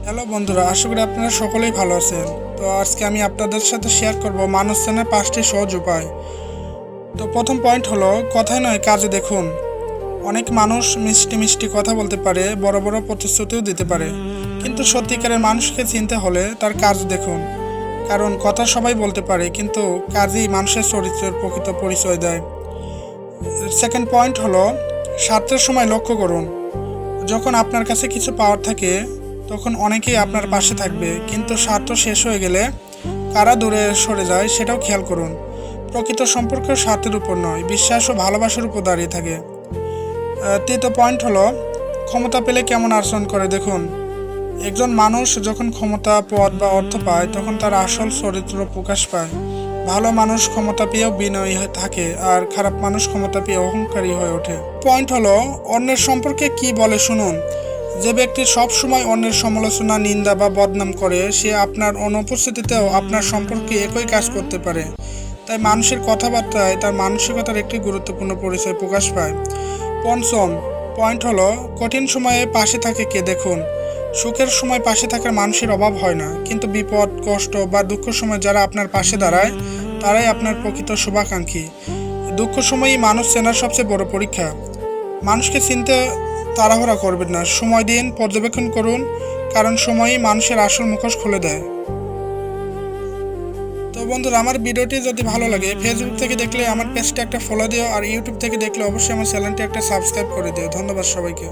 Hello বন্ধুরা, আশা করি আপনারা সকলেই ভালো আছেন। তো আজকে আমি আপনাদের সাথে শেয়ার করব মানুষ চেনার 5টি সহজ উপায়। তো প্রথম পয়েন্ট হলো, কথায় নয় কাজে দেখুন। অনেক মানুষ মিষ্টি মিষ্টি কথা বলতে পারে, বড় বড় প্রতিশ্রুতিও দিতে পারে, কিন্তু সত্যিকারের মানুষকে চিনতে হলে তার কাজ দেখুন। কারণ কথা সবাই বলতে পারে, কিন্তু কাজই মানুষের চরিত্রের প্রকৃত পরিচয় দেয়। সেকেন্ড পয়েন্ট হলো, স্বার্থের সময় লক্ষ্য করুন। যখন আপনার কাছে কিছু পাওয়ার থাকে তখন অনেকেই আপনার পাশে থাকবে, কিন্তু স্বার্থ শেষ হয়ে গেলে কারা দূরে সরে যায় সেটাও খেয়াল করুন। প্রকৃত সম্পর্ক স্বার্থের উপর নয়, বিশ্বাস ও ভালোবাসার উপর দাঁড়িয়ে থাকে। তৃতীয় পয়েন্ট হলো, ক্ষমতা পেলে কেমন আচরণ করে দেখুন। একজন মানুষ যখন ক্ষমতা, পদ বা অর্থ পায় তখন তার আসল চরিত্র প্রকাশ পায়। ভালো মানুষ ক্ষমতা পেয়েও বিনয়ী হয়ে থাকে, আর খারাপ মানুষ ক্ষমতা পেয়ে অহংকারী হয়ে ওঠে। পয়েন্ট হলো, অন্যের সম্পর্কে কি বলে শুনুন। যে ব্যক্তি সব সময় অন্যের সমালোচনা, নিন্দা বা বদনাম করে, সে আপনার অনুপস্থিতিতেও আপনার সম্পর্কে একই কাজ করতে পারে। তাই মানুষের কথাবার্তায় তার মানসিকতার একটি গুরুত্বপূর্ণ পরিচয় প্রকাশ পায়। পঞ্চম পয়েন্ট হলো, কঠিন সময়ে পাশে থাকে কে দেখুন। সুখের সময় পাশে থাকার মানুষের অভাব হয় না, কিন্তু বিপদ, কষ্ট বা দুঃখ সময় যারা আপনার পাশে দাঁড়ায় তারাই আপনার প্রকৃত শুভাকাঙ্ক্ষী। দুঃখ সময়ই মানুষ চেনার সবচেয়ে বড় পরীক্ষা। মানুষকে চিনতে তাড়াহুড়া করবেন না, সময় দিন, পর্যবেক্ষণ করুন, কারণ সময়ই মানুষের আসল মুখোশ খুলে দেয়। তো বন্ধুরা, আমার ভিডিওটি যদি ভালো লাগে, ফেসবুক থেকে দেখলে আমার পেজটা একটা ফলো দিও, আর ইউটিউব থেকে দেখলে অবশ্যই আমার চ্যানেলটি একটা সাবস্ক্রাইব করে দিও। ধন্যবাদ সবাইকে।